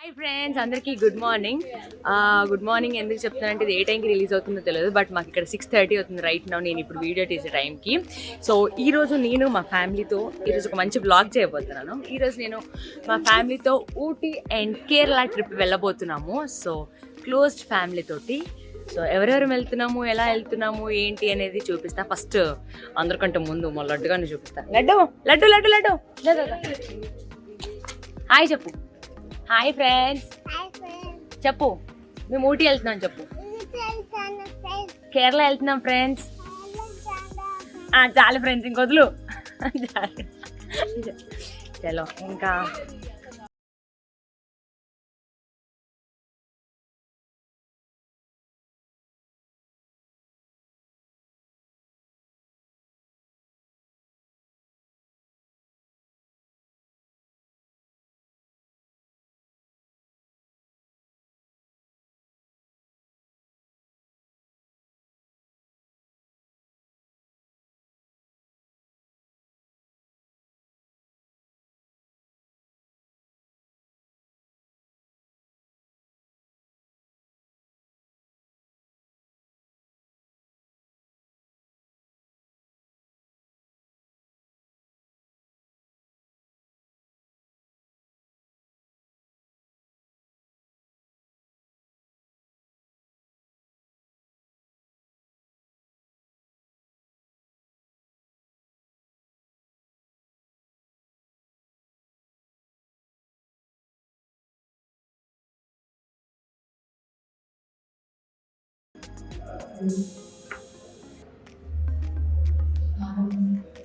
Hi friends, అందరికీ good morning. ఎందుకు చెప్తానంటే ఇది ఏ టైంకి రిలీజ్ అవుతుందో తెలియదు, బట్ మాకు ఇక్కడ 6:30 అవుతుంది రైట్ నౌ నేను ఇప్పుడు వీడియో తీసే టైంకి. సో ఈరోజు నేను మా ఫ్యామిలీతో ఈరోజు ఒక మంచి బ్లాగ్ చేయబోతున్నాను. ఈరోజు నేను మా ఫ్యామిలీతో ఊటీ అండ్ కేరళ ట్రిప్ వెళ్ళబోతున్నాము. సో క్లోజ్డ్ ఫ్యామిలీ తోటి. సో ఎవరెవరు వెళ్తున్నాము, ఎలా వెళ్తున్నాము, ఏంటి అనేది చూపిస్తా. ఫస్ట్ అందరికంటే ముందు మా లడ్డుగానే చూపిస్తా. లడ్డు లడ్డు లడ్డు లడ్డు హాయ్ చెప్పు. హాయ్ ఫ్రెండ్స్ చెప్పు. మేము ఊటీ వెళ్తున్నాం చెప్పు. కేరళ వెళ్తున్నాం ఫ్రెండ్స్. చాలు ఫ్రెండ్స్, ఇంకొద్దులు. చలో ఇంకా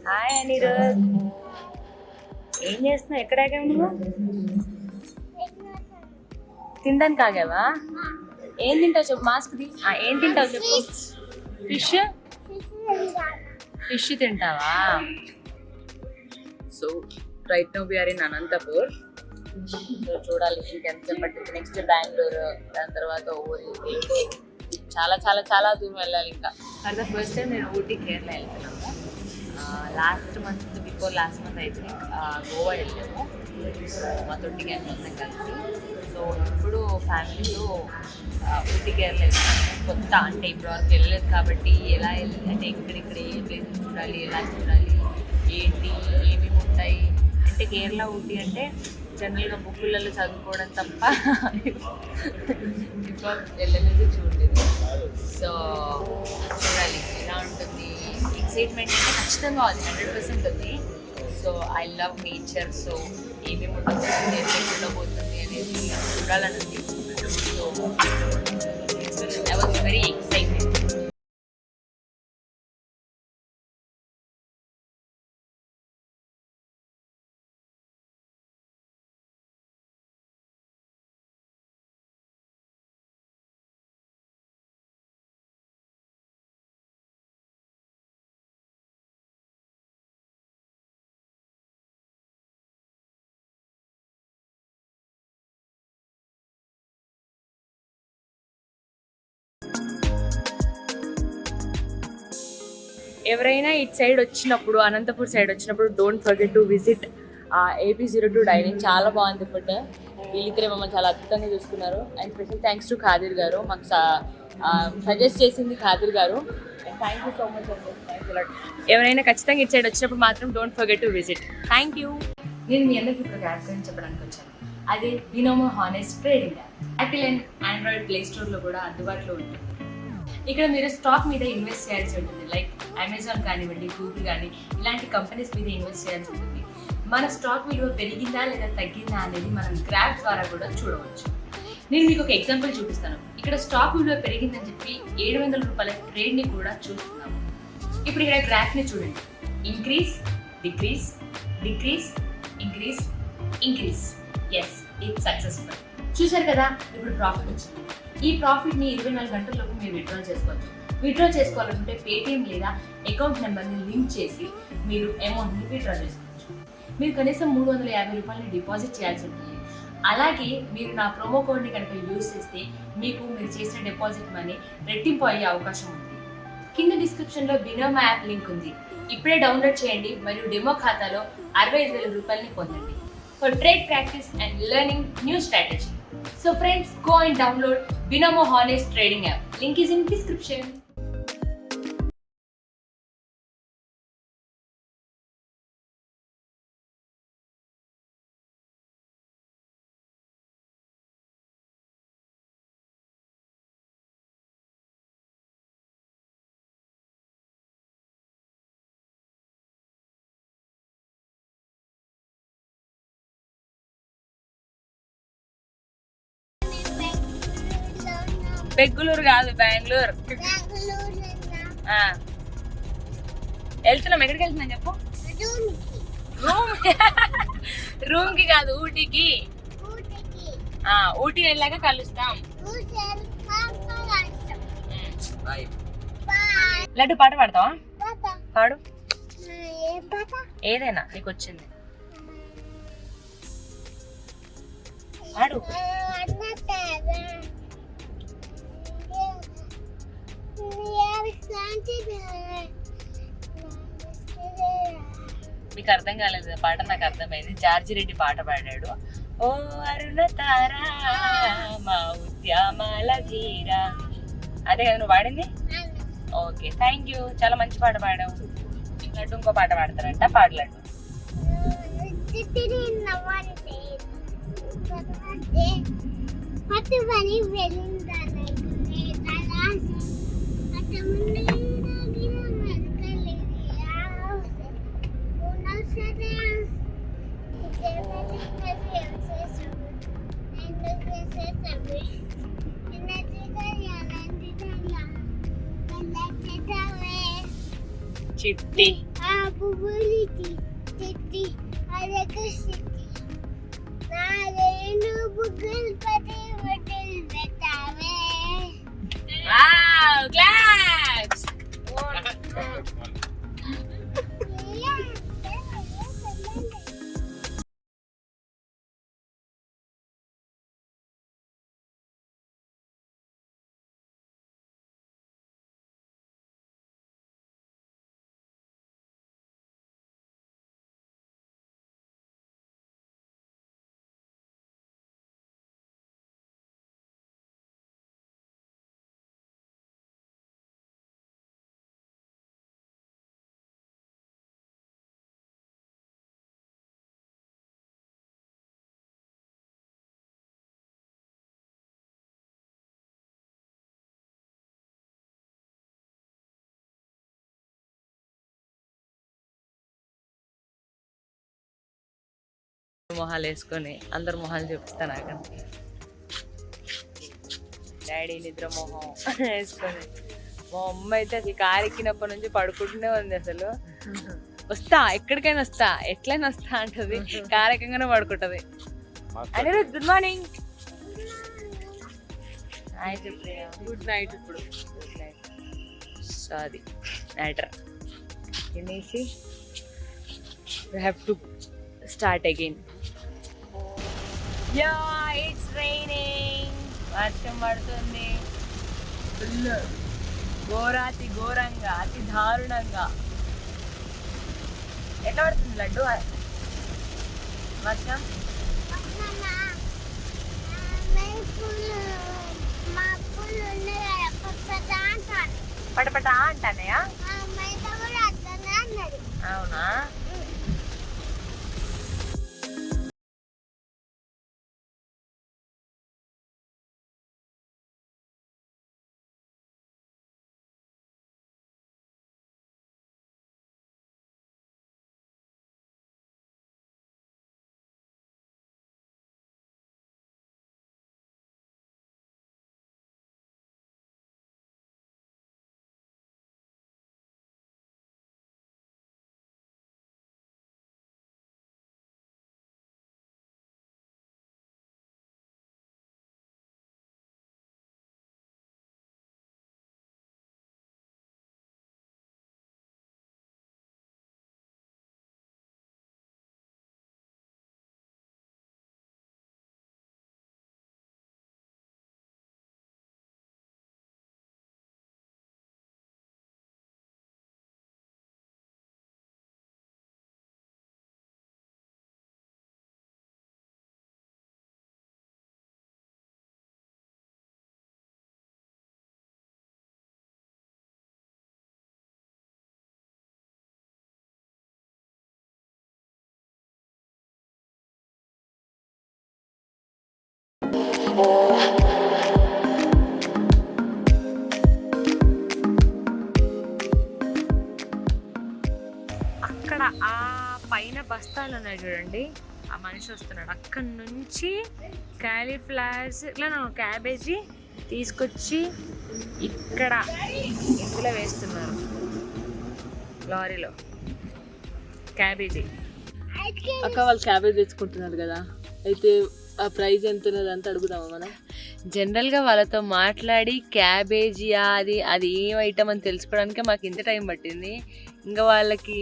హాయ్ అనిరుద్, ఏం చేస్తున్నావు? ఎక్కడ ఆగావు నువ్వు? తినడానికి ఆగావా? ఏం తింటావు చెప్పు. మాస్క్ది ఏం తింటావు చెప్పు. ఫిష్ తింటావా? So right now we are in Anantapur. So చూడాలి ఇంకెంత పట్టింది. నెక్స్ట్ బెంగళూరు, దాని తర్వాత ఊరి, చాలా చాలా చాలా దూరం వెళ్ళాలి. ఇంకా ఫర్ ద ఫస్ట్ టైం నేను ఊటీ కేరళ వెళ్తున్నాము. లాస్ట్ మంత్ అయితే గోవా వెళ్ళాము. సో మా తొట్టి గ్యాంగ్ మొత్తం కలిసి. సో ఇప్పుడు ఫ్యామిలీతో ఊటీ కేరళ వెళ్తున్నాము. కొత్త అంటే ఇప్పటివరకు వెళ్ళలేదు కాబట్టి ఎలా వెళ్ళి అంటే ఇక్కడిక్కడ ఏ ప్లేసెస్ చూడాలి, ఎలా చూడాలి, ఏంటి, ఏమేమి ఉంటాయి అంటే కేరళ ఊటీ అంటే జనరల్గా బుక్కులలో చదువుకోవడం తప్ప ఇప్పుడు వెళ్ళలేదు, చూడలేదు. సో చూడాలి ఎలా ఉంటుంది. ఎక్సైట్మెంట్ అంటే ఖచ్చితంగా అది 100% ఉంది. So I love nature. So ఏమేమి ఉంటుంది, ఎట్లా పోతుంది అనేది చూడాలని ఉంది. So I was very excited. ఎవరైనా ఇటు సైడ్ వచ్చినప్పుడు, అనంతపూర్ సైడ్ వచ్చినప్పుడు don't forget to visit AP02 dining. చాలా బాగుంది ఫుడ్. వీళ్ళిద్దరే మమ్మల్ని చాలా అద్భుతంగా చూసుకున్నారు. And special thanks to Khadir garu, మాకు సజెస్ట్ చేసింది Khadir garu. And thank you so much అండి. Thank you lot. ఎవరైనా ఖచ్చితంగా ఇటు సైడ్ వచ్చినప్పుడు మాత్రం don't forget to visit. Thank you. నేను మీ అందరికీ ఇప్పుడు యాప్ గురించి చెప్పడానికి వచ్చాను. అదే Binomo honest trading app. Apple and Android play స్టోర్లో కూడా అందుబాటులో ఉంటుంది. ఇక్కడ మీరు స్టాక్ మీద ఇన్వెస్ట్ చేయాల్సి ఉంటుంది. లైక్ అమెజాన్ కానివ్వండి, గూగుల్ కానీ ఇలాంటి కంపెనీస్ మీద ఇన్వెస్ట్ చేయాల్సి ఉంటుంది. మన స్టాక్ విలువ పెరిగిందా లేదా తగ్గిందా అనేది మనం గ్రాఫ్ ద్వారా కూడా చూడవచ్చు. నేను మీకు ఒక ఎగ్జాంపుల్ చూపిస్తాను. ఇక్కడ స్టాక్ విలువ పెరిగిందని చెప్పి 700 రూపాయల ట్రేడ్ని కూడా చూస్తున్నాము. ఇప్పుడు ఇక్కడ గ్రాఫ్ని చూడండి. Increase, decrease, decrease, increase, increase. Yes, it's successful. చూసారు కదా, ఇప్పుడు ప్రాఫిట్ వచ్చింది. ఈ ప్రాఫిట్ని 24 గంటల్లోపు మీరు విత్డ్రా చేసుకోవచ్చు. విత్డ్రా చేసుకోవాలంటే పేటిఎం లేదా అకౌంట్ నెంబర్ని లింక్ చేసి మీరు అమౌంట్ని విత్డ్రా చేసుకోవచ్చు. మీరు కనీసం 350 రూపాయలని డిపాజిట్ చేయాల్సి ఉంటుంది. అలాగే మీరు నా ప్రోమో కోడ్ని కనుక యూజ్ చేస్తే మీకు మీరు చేసిన డిపాజిట్ మనీ రెట్టింపు అయ్యే అవకాశం ఉంది. కింద డిస్క్రిప్షన్లో బినోమో యాప్ లింక్ ఉంది. ఇప్పుడే డౌన్లోడ్ చేయండి మరియు డెమో ఖాతాలో 65,000 రూపాయలని పొందండి. For trade practice and learning new strategy. So friends, go and download Binomo Honest Trading app. Link is in description. Bengaluru కాదు, బెంగళూరు. వెళ్తున్నాం. ఎక్కడికి వెళ్తున్నాం చెప్పు. రూమ్ కి కాదు, ఊటీకి. ఊటీ వెళ్ళాక కలుస్తాం. లడ్డు పాట పాడతావా? పాడు, ఏదైనా నీకు వచ్చింది పాడు. మీకు అర్థం కాలేదు పాట, నాకు అర్థమైంది. జార్జి రెడ్డి పాట పాడాడు. ఓ అరుణ తారా మా ఉద్యమాల ధీరా, అదే కదా నువ్వు పాడింది. ఓకే, థ్యాంక్ యూ, చాలా మంచి పాట పాడావు. లడ్డు ఇంకో పాట పాడతారంట, పాడు లడ్డు. చిట్టి క్లాప్స్. మొహాలు వేసుకొని అందరు మొహాలు చూపిస్తాను అక్కడ. డాడీ నిద్ర మొహం వేసుకొని, మా అమ్మ అయితే అసలు కారు ఎక్కినప్పటి నుంచి పడుకుంటూనే ఉంది. అసలు వస్తా, ఎక్కడికైనా వస్తా, ఎట్లయినా వస్తా అంటది. కారు ఎక్కగానే పడుకుంటది. Anirudh, good morning. Good night. ఇప్పుడు గుడ్ నైట్. సారీ నైటర్ తినేసి we have to start again. Yeah, it's raining. వర్షం పడుతుంది ఫుల్, ఘోరాతి ఘోరంగా, అతి దారుణంగా. ఎట్లా పడుతుంది లడ్డు వర్షం? పటపట అంటానయా? అవునా? అక్కడ ఆ పైన బస్తాలు ఉన్నాయి చూడండి, ఆ మనిషి వస్తున్నాడు అక్కడ నుంచి కాలీఫ్లవర్స్ ఇట్లా క్యాబేజీ తీసుకొచ్చి ఇక్కడ ఇందులో వేస్తున్నారు లారీలో క్యాబేజీ. అక్క వాళ్ళు క్యాబేజ్ తెచ్చుకుంటున్నారు కదా, అయితే ఆ ప్రైస్ ఎంత ఉన్నదంతా అడుగుదామా మనం? జనరల్గా వాళ్ళతో మాట్లాడి క్యాబేజీయా అది ఏం ఐటమ్ అని తెలుసుకోవడానికే మాకు ఇంత టైం పట్టింది. ఇంకా వాళ్ళకి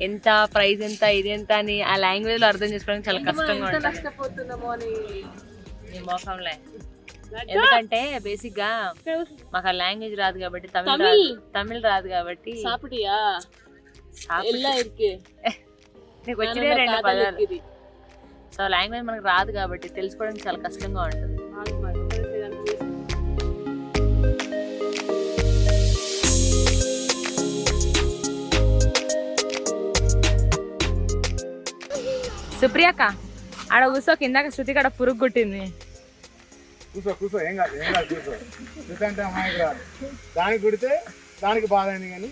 ఎంత ప్రైస్ ఎంత ఇది ఎంత అని ఆ లాంగ్వేజ్లో అర్థం చేసుకోవడానికి చాలా కష్టంగా ఉంటుంది. నష్టపోతున్నామో అని నీ మోకంలే, ఎందుకంటే బేసిక్గా మాకు ఆ లాంగ్వేజ్ రాదు కాబట్టి, తమిళ్ రాదు కాబట్టి. సాపిటియా ఎల్లా ఇరికే నీకు వచ్చినే 2 పదాలు. సో లాంగ్వేజ్ మనకు రాదు కాబట్టి తెలుసుకోవడానికి చాలా కష్టంగా ఉంటుంది. సుప్రియాక ఆడ కూర్చో, కిందాక శృతి కాడ పురుగు కుట్టింది. కూర్చో ఏం కాదు కూర్చో. ఎందుకంటే అమ్మాయికి రాదు, దానికి కుడితే దానికి బాధ అయింది కానీ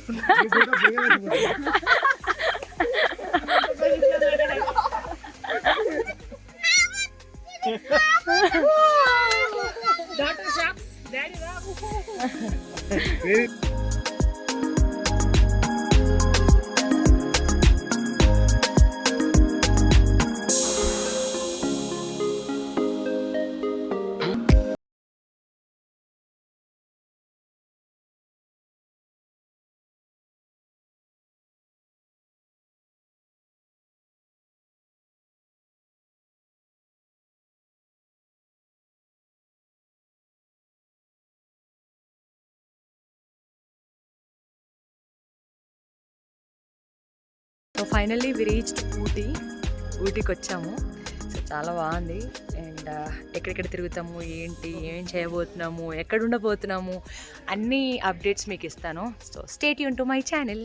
సో ఫైనల్లీ వి రీచ్డ్ ఊటీకి వచ్చాము. సో చాలా బాగుంది. అండ్ ఎక్కడెక్కడ తిరుగుతాము, ఏంటి, ఏం చేయబోతున్నాము, ఎక్కడ ఉండబోతున్నాము, అన్ని అప్డేట్స్ మీకు ఇస్తాను. So stay tune to my channel.